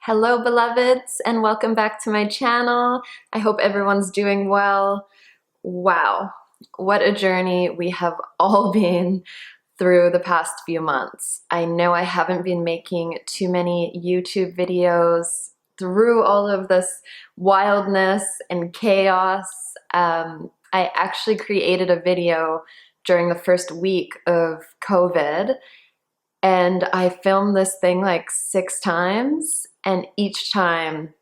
Hello, beloveds, and welcome back to my channel. I hope everyone's doing well. Wow, what a journey we have all been through the past few months. I know I haven't been making too many YouTube videos through all of this wildness and chaos. I actually created a video during the first week of COVID, and I filmed this thing like 6 times, and each time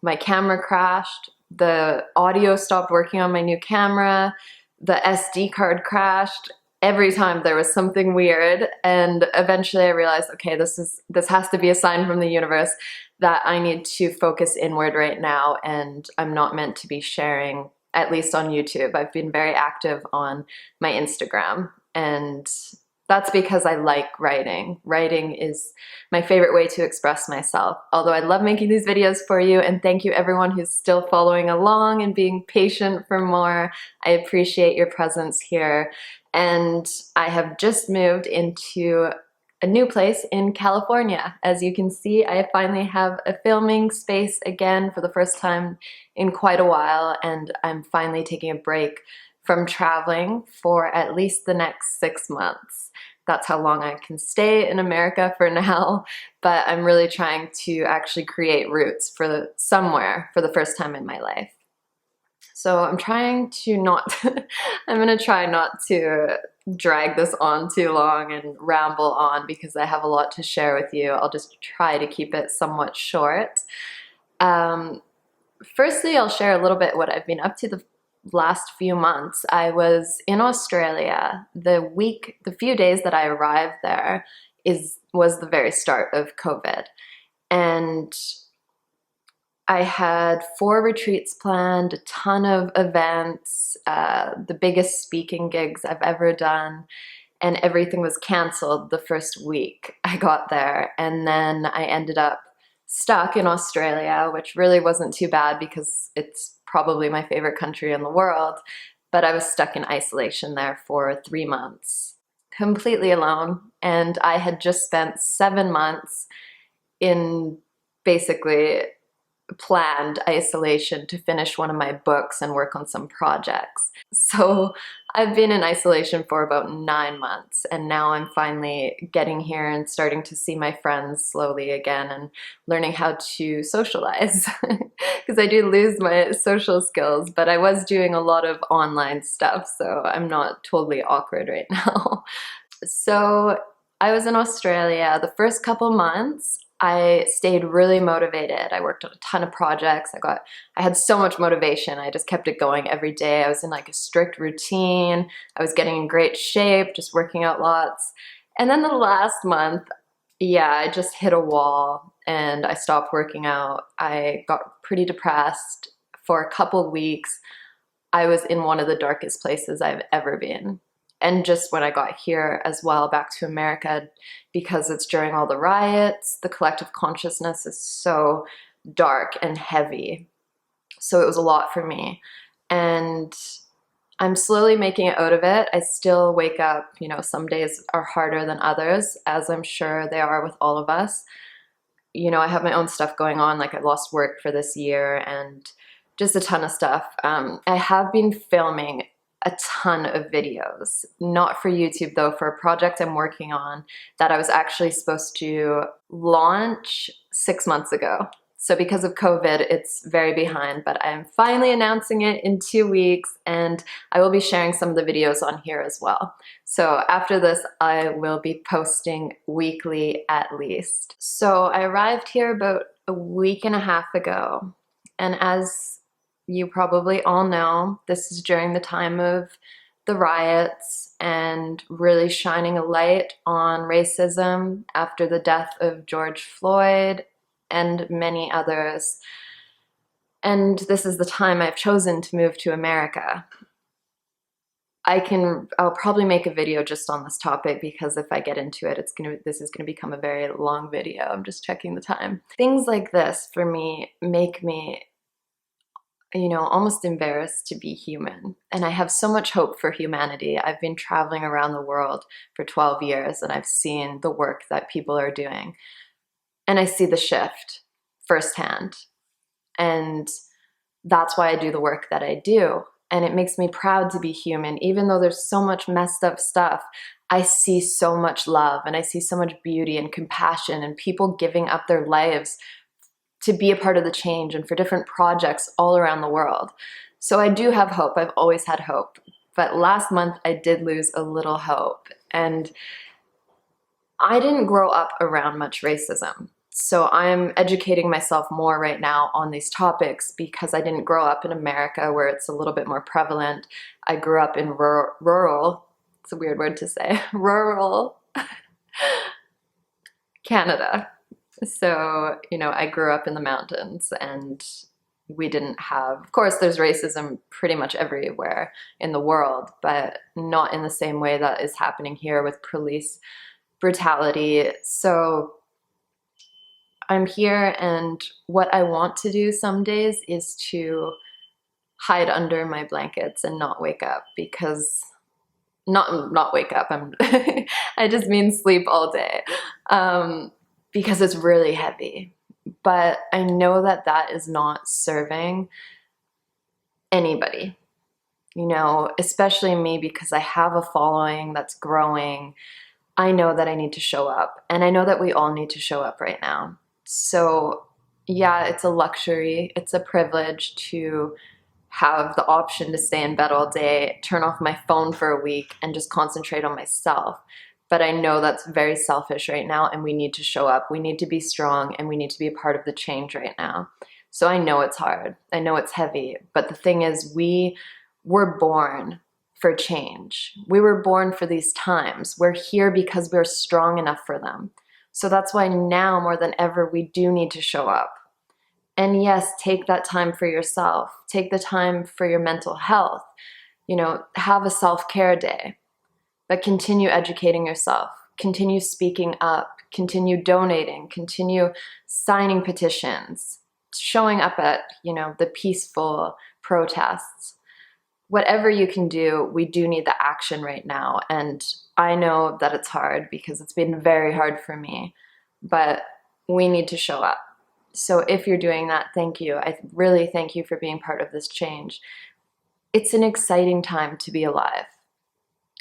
my camera crashed, the audio stopped working on my new camera, the SD card crashed. Every time there was something weird, and eventually I realized, okay, this has to be a sign from the universe that I need to focus inward right now, and I'm not meant to be sharing, at least on YouTube. I've been very active on my Instagram, and that's because I like writing. Writing is my favorite way to express myself. Although I love making these videos for you, and thank you everyone who's still following along and being patient for more. I appreciate your presence here. And I have just moved into a new place in California. As you can see, I finally have a filming space again for the first time in quite a while, and I'm finally taking a break from traveling for at least the next 6 months. That's how long I can stay in America for now, but I'm really trying to actually create roots for somewhere for the first time in my life. So I'm trying to not, I'm gonna try not to drag this on too long and ramble on because I have a lot to share with you. I'll just try to keep it somewhat short. Firstly, I'll share a little bit what I've been up to the last few months. I was in Australia. The few days that I arrived there was the very start of COVID. And I had 4 retreats planned, a ton of events, the biggest speaking gigs I've ever done, and everything was canceled the first week I got there. And then I ended up stuck in Australia, which really wasn't too bad because it's probably my favorite country in the world, but I was stuck in isolation there for 3 months, completely alone. And I had just spent 7 months in basically planned isolation to finish one of my books and work on some projects. So I've been in isolation for about 9 months, and now I'm finally getting here and starting to see my friends slowly again and learning how to socialize because I do lose my social skills, but I was doing a lot of online stuff, so I'm not totally awkward right now. So I was in Australia the first couple months. I stayed really motivated. I worked on a ton of projects. I had so much motivation. I just kept it going every day. I was in like a strict routine. I was getting in great shape, just working out lots. And then the last month, yeah, I just hit a wall and I stopped working out. I got pretty depressed for a couple weeks. I was in one of the darkest places I've ever been. And just when I got here as well, back to America, because it's during all the riots, the collective consciousness is so dark and heavy. So it was a lot for me. And I'm slowly making it out of it. I still wake up, some days are harder than others, as I'm sure they are with all of us. I have my own stuff going on, like I lost work for this year and just a ton of stuff. I have been filming a ton of videos, not for YouTube though, for a project I'm working on that I was actually supposed to launch 6 months ago. So because of COVID, it's very behind, but I'm finally announcing it in 2 weeks, and I will be sharing some of the videos on here as well. So after this, I will be posting weekly at least. So I arrived here about a week and a half ago, and as you probably all know, this is during the time of the riots and really shining a light on racism after the death of George Floyd and many others. And this is the time I've chosen to move to America. I'll probably make a video just on this topic because if I get into it, this is gonna become a very long video. I'm just checking the time. Things like this for me make me almost embarrassed to be human. And I have so much hope for humanity. I've been traveling around the world for 12 years and I've seen the work that people are doing. And I see the shift. firsthand. And that's why I do the work that I do. And it makes me proud to be human. Even though there's so much messed up stuff, I see so much love and I see so much beauty and compassion and people giving up their lives to be a part of the change and for different projects all around the world. So I do have hope. I've always had hope. But last month I did lose a little hope. And I didn't grow up around much racism. So I'm educating myself more right now on these topics because I didn't grow up in America where it's a little bit more prevalent. I grew up in rural, it's a weird word to say, rural Canada. So, I grew up in the mountains and we didn't have, of course, there's racism pretty much everywhere in the world, but not in the same way that is happening here with police brutality. So I'm here, and what I want to do some days is to hide under my blankets and not wake up, because not wake up, I just mean sleep all day, because it's really heavy. But I know that that is not serving anybody, especially me, because I have a following that's growing. I know that I need to show up, and I know that we all need to show up right now. So yeah, it's a luxury, it's a privilege to have the option to stay in bed all day, turn off my phone for a week, and just concentrate on myself. But I know that's very selfish right now, and we need to show up. We need to be strong, and we need to be a part of the change right now. So I know it's hard. I know it's heavy. But the thing is, we were born for change. We were born for these times. We're here because we're strong enough for them. So that's why now more than ever, we do need to show up. And yes, take that time for yourself. Take the time for your mental health. Have a self-care day. But continue educating yourself. Continue speaking up. Continue donating. Continue signing petitions. Showing up at, the peaceful protests. Whatever you can do, we do need the action right now. And I know that it's hard because it's been very hard for me, but we need to show up. So if you're doing that, thank you. I really thank you for being part of this change. It's an exciting time to be alive.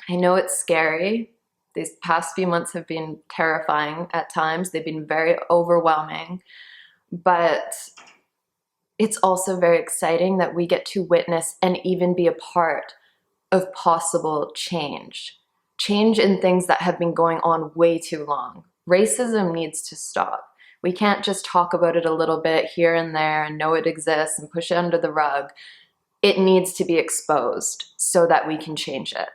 I know it's scary. These past few months have been terrifying at times. They've been very overwhelming, but it's also very exciting that we get to witness and even be a part of possible change. Change in things that have been going on way too long. Racism needs to stop. We can't just talk about it a little bit here and there and know it exists and push it under the rug. It needs to be exposed so that we can change it.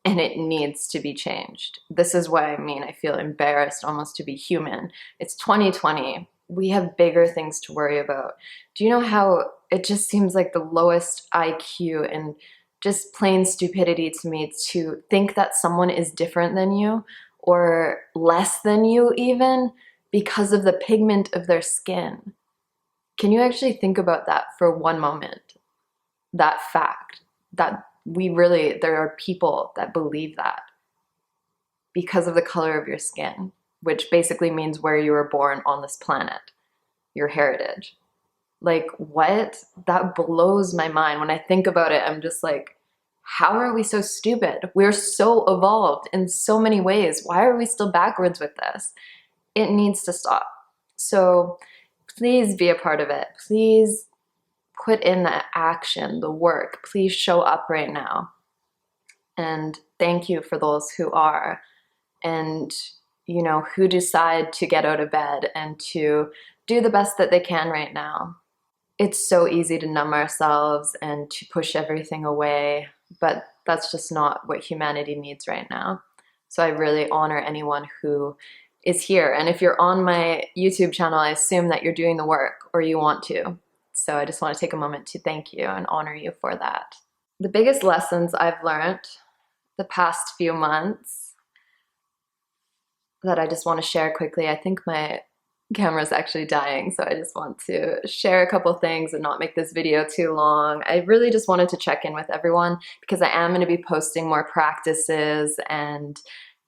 And it needs to be changed. This is why I feel embarrassed almost to be human. It's 2020. We have bigger things to worry about. Do you know how it just seems like the lowest IQ and just plain stupidity to me to think that someone is different than you or less than you even because of the pigment of their skin? Can you actually think about that for one moment? That fact, that there are people that believe that because of the color of your skin, which basically means where you were born on this planet, your heritage. Like, what? That blows my mind. When I think about it, I'm just like, how are we so stupid? We're so evolved in so many ways. Why are we still backwards with this? It needs to stop. So please be a part of it. Please put in the action, the work. Please show up right now. And thank you for those who are, and who decide to get out of bed and to do the best that they can right now. It's so easy to numb ourselves and to push everything away, but that's just not what humanity needs right now. So I really honor anyone who is here. And if you're on my YouTube channel, I assume that you're doing the work or you want to. So I just want to take a moment to thank you and honor you for that. The biggest lessons I've learned the past few months that I just want to share quickly. I think my camera's actually dying, so I just want to share a couple things and not make this video too long. I really just wanted to check in with everyone because I am going to be posting more practices and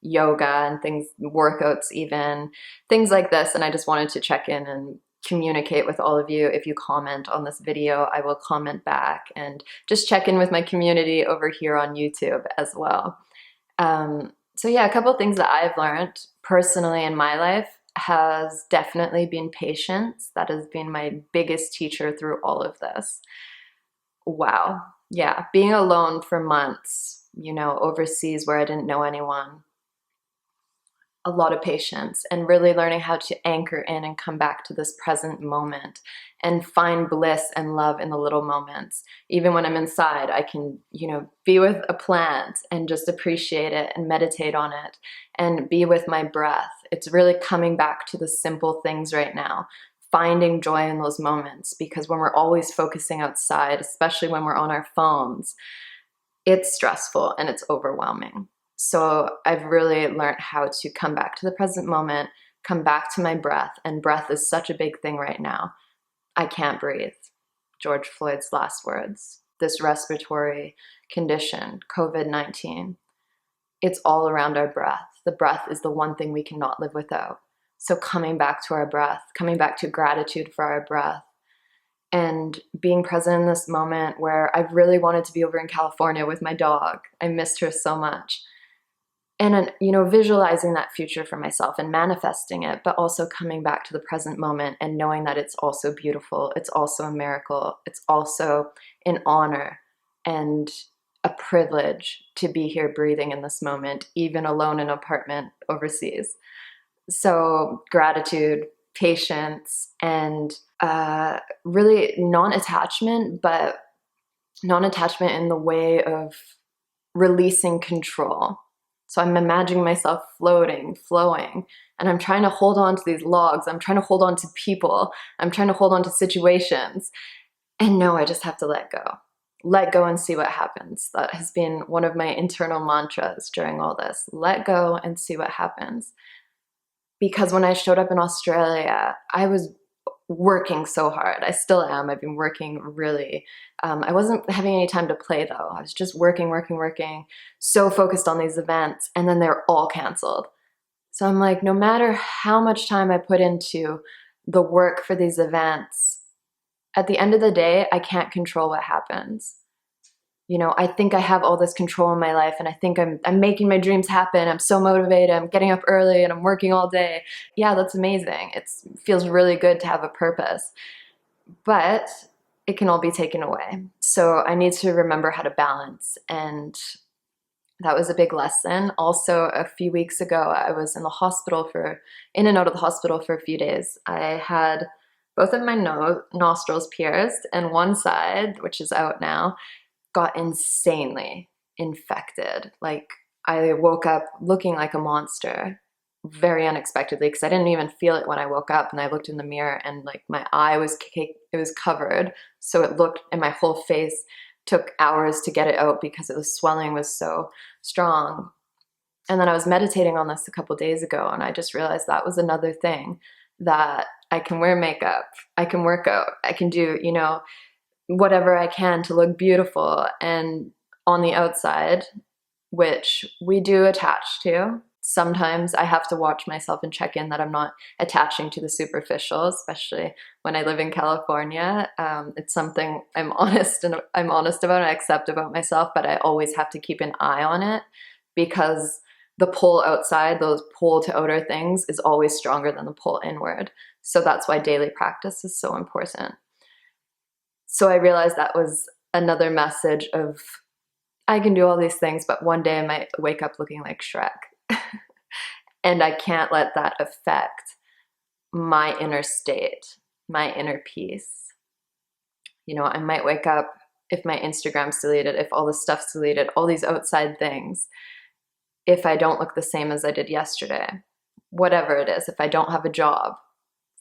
yoga and things, workouts even, things like this, and I just wanted to check in and communicate with all of you. If you comment on this video, I will comment back, and just check in with my community over here on YouTube as well. So yeah, a couple of things that I've learned personally in my life has definitely been patience. That has been my biggest teacher through all of this. Wow. Yeah, being alone for months, overseas where I didn't know anyone, a lot of patience, and really learning how to anchor in and come back to this present moment and find bliss and love in the little moments. Even when I'm inside, I can, be with a plant and just appreciate it and meditate on it and be with my breath. It's really coming back to the simple things right now, finding joy in those moments, because when we're always focusing outside, especially when we're on our phones, it's stressful and it's overwhelming. So I've really learned how to come back to the present moment, come back to my breath, and breath is such a big thing right now. I can't breathe. George Floyd's last words. This respiratory condition, COVID-19, it's all around our breath. The breath is the one thing we cannot live without. So coming back to our breath, coming back to gratitude for our breath, and being present in this moment where I really wanted to be over in California with my dog. I missed her so much. And, visualizing that future for myself and manifesting it, but also coming back to the present moment and knowing that it's also beautiful. It's also a miracle. It's also an honor and a privilege to be here breathing in this moment, even alone in an apartment overseas. So gratitude, patience, and really non-attachment, but non-attachment in the way of releasing control. So I'm imagining myself floating, flowing, and I'm trying to hold on to these logs. I'm trying to hold on to people. I'm trying to hold on to situations. And no, I just have to let go. Let go and see what happens. That has been one of my internal mantras during all this. Let go and see what happens. Because when I showed up in Australia, I was working so hard. I still am. I've been working really. I wasn't having any time to play though. I was just working, so focused on these events, and then they're all canceled. So I'm like, no matter how much time I put into the work for these events, at the end of the day, I can't control what happens. I think I have all this control in my life, and I think I'm making my dreams happen. I'm so motivated. I'm getting up early and I'm working all day. Yeah, that's amazing. It feels really good to have a purpose, but it can all be taken away. So I need to remember how to balance, and that was a big lesson. Also, a few weeks ago, I was in and out of the hospital for a few days. I had both of my nostrils pierced, and one side, which is out now, got insanely infected. Like, I woke up looking like a monster very unexpectedly, because I didn't even feel it when I woke up, and I looked in the mirror and like my eye was covered, so it looked, and my whole face took hours to get it out because the swelling was so strong. And then I was meditating on this a couple days ago, and I just realized that was another thing, that I can wear makeup, I can work out, I can do, whatever I can to look beautiful and on the outside, which we do attach to. Sometimes I have to watch myself and check in that I'm not attaching to the superficial, especially when I live in California. It's something I'm honest about and I accept about myself, but I always have to keep an eye on it, because the pull outside, those pull to outer things, is always stronger than the pull inward. So that's why daily practice is so important. So I realized that was another message of, I can do all these things, but one day I might wake up looking like Shrek. And I can't let that affect my inner state, my inner peace. I might wake up, if my Instagram's deleted, if all the stuff's deleted, all these outside things, if I don't look the same as I did yesterday, whatever it is, if I don't have a job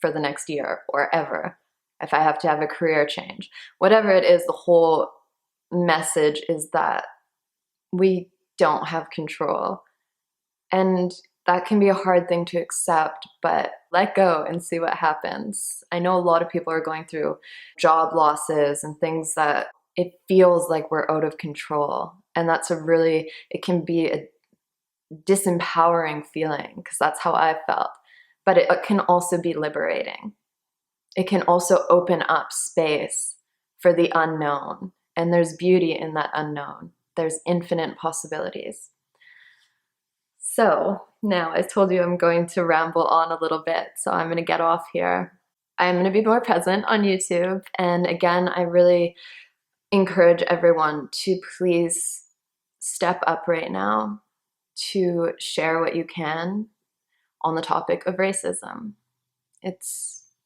for the next year or ever, if I have to have a career change, whatever it is, the whole message is that we don't have control. And that can be a hard thing to accept, but let go and see what happens. I know a lot of people are going through job losses and things that it feels like we're out of control. And it can be a disempowering feeling, because that's how I felt. But it can also be liberating. it can also open up space for the unknown. And there's beauty in that unknown. There's infinite possibilities. So now I told you I'm going to ramble on a little bit, so I'm going to get off here. I'm going to be more present on YouTube. And again, I really encourage everyone to please step up right now to share what you can on the topic of racism.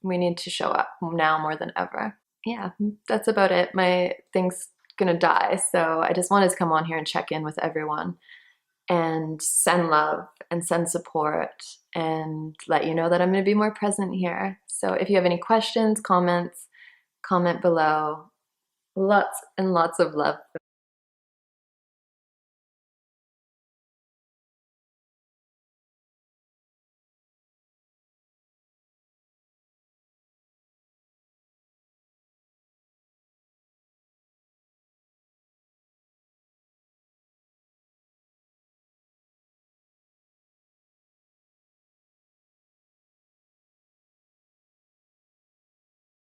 We need to show up now more than ever. Yeah, that's about it. My thing's gonna die, so I just wanted to come on here and check in with everyone and send love and send support and let you know that I'm gonna be more present here. So if you have any questions, comments, comment below. Lots and lots of love.